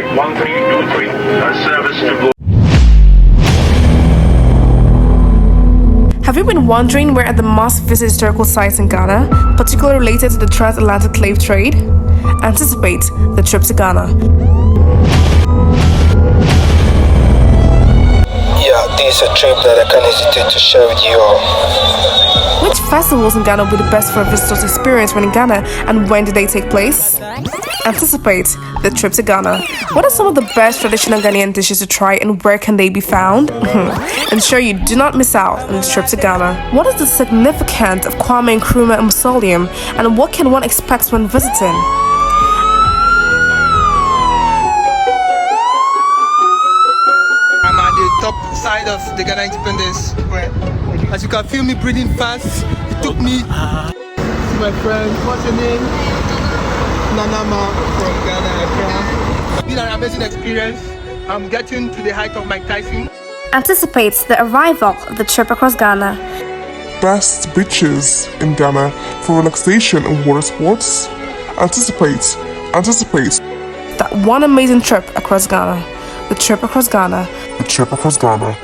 flight 1323, a service to go. Have you been wondering where are the must-visit historical sites in Ghana, particularly related to the transatlantic slave trade? Anticipate the trip to Ghana. Yeah, this is a trip that I can't hesitate to share with you all. Which festivals in Ghana will be the best for a visitor to experience when in Ghana, and when do they take place? Anticipate the trip to Ghana. What are some of the best traditional Ghanaian dishes to try, and where can they be found? Ensure you do not miss out on the trip to Ghana. What is the significance of Kwame Nkrumah Mausoleum, and what can one expect when visiting? I'm at the top side of the Ghana Independence Square. As you can feel me breathing fast, it took me to my friend, what's your name? Nanama from Ghana, Accra. It's been an amazing experience. I'm getting to the height of Mike Tyson. Anticipate the arrival of the trip across Ghana. Best beaches in Ghana for relaxation and water sports. Anticipate That one amazing trip across Ghana. The trip across Ghana. the trip across Ghana.